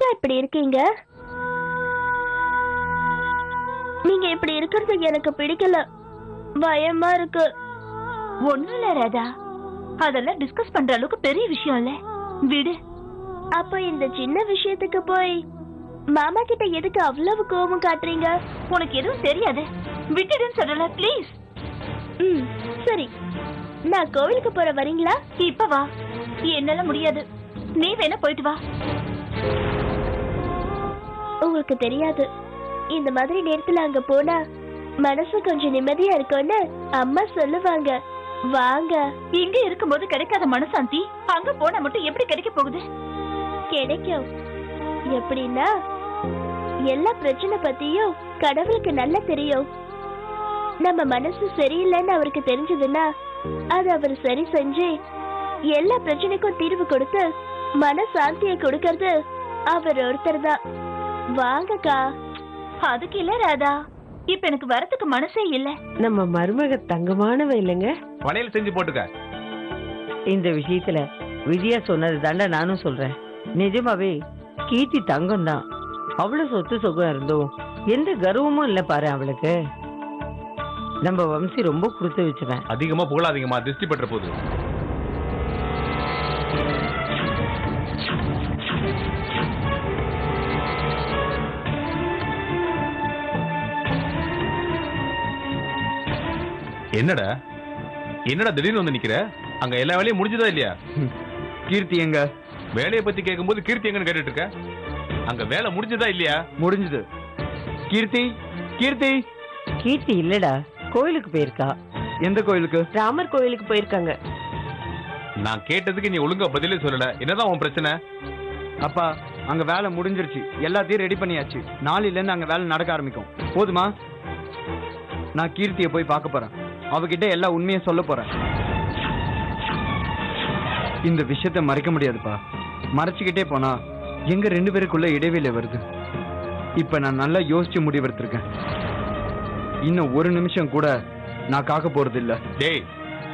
ஏங்க இப்படி இருக்கீங்க? நீங்க இப்படி இருக்கிறது எனக்கு பிடிக்கல. பயமா இருக்கு. ஒண்ணும் இல்ல ராதா, அதெல்லாம் டிஸ்கஸ் பண்ற அளவுக்கு பெரிய விஷயம் இல்ல, விடு. அப்ப இந்த சின்ன விஷயத்துக்கு போய் மாமா கிட்ட எதுக்கு அவ்வளவு கோபம் காட்டுறீங்க? உனக்கு எதுவும் தெரியாது, விட்டுடுன்னு சொல்லல ப்ளீஸ். சரி, நான் கோவிலுக்கு போற வரீங்களா? இப்ப வா, என்னால முடியாது, நீ வேணா போயிட்டு வா. உங்களுக்கு தெரியாது, இந்த மாதிரி நேரத்துல அங்க போனா மனசு கொஞ்சம் நிம்மதியா இருக்கும்னு அம்மா சொல்லுவாங்க. வாங்க. இங்க இருக்கும்போது கிடைக்காத மனசாந்தி அங்க போனா மட்டும் எப்படி கிடைக்க போகுது? கிடைக்கும். எப்படின்னா, எல்லா பிரச்சனை பத்தியும் கடவுளுக்கு நல்லா தெரியும். நம்ம மனசு சரியில்லைன்னு அவருக்கு தெரிஞ்சதுன்னா அது அவர் சரி செஞ்சு எல்லா பிரச்சனைக்கும் தீர்வு கொடுத்து மனசாந்தியை கொடுக்கறது அவர் ஒருத்தர் தான். வாங்கக்கா. அதுக்கு இல்ல ராதா, இப்ப எனக்கு வரதுக்கு மனசே இல்ல. நம்ம மருமக தங்கமானவ இல்லைங்க. வளையல் செஞ்சு போட்டுக்க. இந்த விஷயத்துல விஜயா சொன்னது தாண்டா நானும் சொல்றேன். நிஜமாவே கீர்த்தி தங்கம் தான். அவ்வளவு சொத்து சுகம் இருந்தோம், எந்த கர்வமும் இல்ல பாரு அவளுக்கு. நம்ம வம்சி ரொம்ப கொடுத்து வச்சுவேன். அதிகமா புகழாதீங்கம்மா, திருஷ்டி பற்ற போகுது. என்னடா என்னடா திடீர்னு வந்து நிக்கிற? அங்க எல்லா வேலையும் முடிஞ்சதா இல்லையா? கீர்த்தி எங்க? வேலையை பத்தி கேட்கும்போது கீர்த்தி எங்கன்னு கேட்டுட்டு இருக்க. அங்க வேலை முடிஞ்சதா இல்லையா? முடிஞ்சது. கீர்த்தி கீர்த்தி கீர்த்தி இல்லடா, கோயிலுக்கு போயிருக்கா. எந்த கோயிலுக்கு? ராமர் கோயிலுக்கு போயிருக்காங்க. நான் கேட்டதுக்கு நீ ஒழுங்கா பதிலே சொல்லல. என்னதான் உன் பிரச்சனை? அப்பா, அங்க வேலை முடிஞ்சிருச்சு, எல்லாத்தையும் ரெடி பண்ணியாச்சு. நாளையில இருந்து அங்க வேலை நடக்க ஆரம்பிக்கும். போதுமா? நான் கீர்த்தியை போய் பார்க்க போறேன். அவகிட்ட எல்லா உண்மையும் சொல்ல போறேன். இந்த விஷயத்தை மறைக்க முடியாதுப்பா. மறைச்சுக்கிட்டே போனா எங்க 2 பேருக்குள்ள இடைவெளி வருது. இப்ப நான் நல்லா யோசிச்சு முடிவெடுத்திருக்கேன். இன்னும் ஒரு நிமிஷம் கூட நான் காக்க போறது இல்ல. டேய்,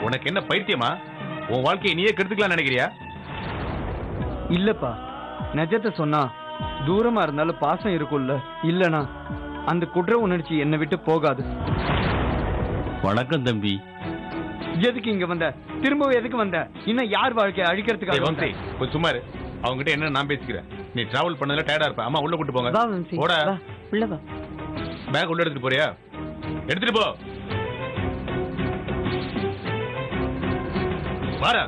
உனக்கு என்ன பைத்தியமா? உன் வாழ்க்கையை நீயே கெடுத்துக்கலாம் நினைக்கிறியா? இல்லப்பா, நிஜத்தை சொன்னா தூரமா இருந்தாலும் பாசம் இருக்கும்ல. இல்லனா அந்த குற்ற உணர்ச்சி என்னை விட்டு போகாது. வணக்கம் தம்பி. எதுக்கு இங்க வந்த? திரும்பவும் எதுக்கு வந்த? இன்னும் யார் வாழ்க்கையை அழிக்கிறதுக்காக? கொஞ்சம் சும்மா இரு. அவங்க கிட்ட என்ன நான் பேசிக்கிறேன். நீ டிராவல் பண்ணதுல டயர்டா இருப்ப. அம்மா உள்ள கூட்டு போங்க. வா வம்சி, போடா. வா உள்ள வா. பேக் உள்ள எடுத்துட்டு போறியா? எடுத்துட்டு போ. வாடா.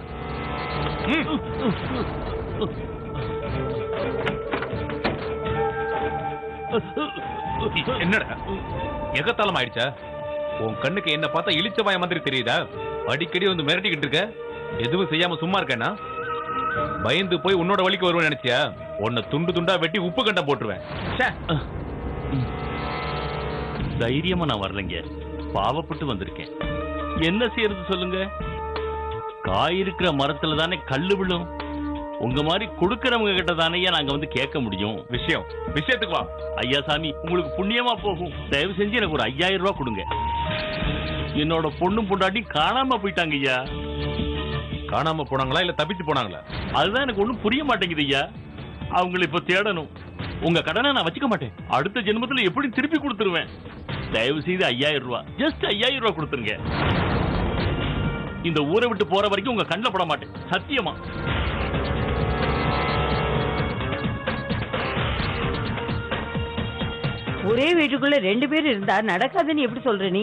என்னடா எகத்தாலம் ஆயிடுச்சா? உன் கண்ணுக்கு என்ன பார்த்தா இழிச்ச வாய மாதிரி தெரியுதா? அடிக்கடி வந்து மிரட்டிக்கிட்டு இருக்க. எதுவும் செய்யாம சும்மா இருக்கேன்னா பயந்து போய் உன்னோட வழிக்கு வருவேன் நினைச்சியா? உன்னை துண்டு துண்டா வெட்டி உப்பு கண்ட போட்டுருவேன். தைரியமா நான் வரலைங்க, பாவப்பட்டு வந்திருக்கேன். என்ன செய்யறது சொல்லுங்க? காய் இருக்கிற மரத்துல தானே கல்லு விழும். உங்க மாதிரி கொடுக்கறவங்க கிட்ட தானே நாங்க வந்து கேட்க முடியும். விஷயத்துக்கு வா. ஐயா சாமி, உங்களுக்கு புண்ணியமா போகும். தயவு செஞ்சு எனக்கு ஒரு 5000 ரூபாய் கொடுங்க. என்னோட பொண்ணும் பொண்டாட்டி காணாம போயிட்டாங்க ஐயா. காணாம போனாங்களா இல்ல தப்பிச்சு போனாங்களா? அதுதான் எனக்கு ஒண்ணும் புரிய மாட்டேங்குது ஐயா. அவங்களை இப்ப தேடணும். உங்க கடனை நான் வச்சுக்க மாட்டேன். அடுத்த ஜென்மத்துல எப்படி திருப்பி கொடுத்துருவேன். தயவு செய்து 5000 ரூபாய், ஜஸ்ட் 5000 ரூபாய் கொடுத்துருங்க. இந்த ஊரை விட்டு போற வரைக்கும் உங்க கண்ணில் பட மாட்டேன், சத்தியமா. ஒரே வீட்டுக்குள்ள 2 பேர் இருந்தா நடக்காதுன்னு எப்படி சொல்ற நீ?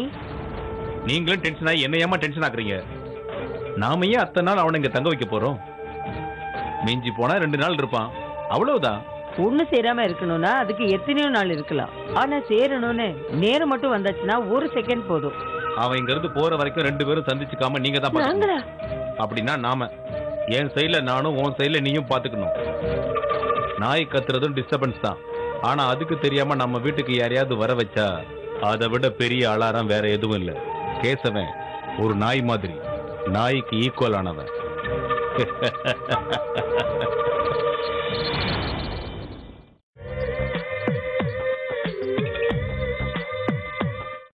நீங்களும் டென்ஷன் ஆகி என்ன ஏமா டென்ஷன் ஆக்குறீங்க? நாம ஏன் அத்தனை நாள் அவனை இங்க தங்க வைக்க போறோம்? மிஞ்சி போனா 2 நாள் இருப்பான், அவ்வளவுதான். ஒண்ணு சேராம இருக்கணும்னா அதுக்கு எத்தனையோ நாள் இருக்கலாம். ஆனா சேரணும்னு நேரம் மட்டும் வந்தாச்சுன்னா 1 செகண்ட் போதும். அவன் இங்க இருந்து போற வரைக்கும் 2 பேரும் சந்திச்சுக்காம நீங்க தான் பாத்துக்கணும். அப்படின்னா நாம என் சைட்ல நானும் உன் சைட்ல நீயும் பாத்துக்கணும். நாய் கத்துறதும் டிஸ்டர்பன்ஸ் தான். ஆனா அதுக்கு தெரியாம நம்ம வீட்டுக்கு யாரையாவது வர வச்சா அதை விட பெரிய அலாரம் வேற எதுவும் இல்ல. கேசவன் ஒரு நாய் மாதிரி, நாய்க்கு ஈக்குவல் ஆனவன்.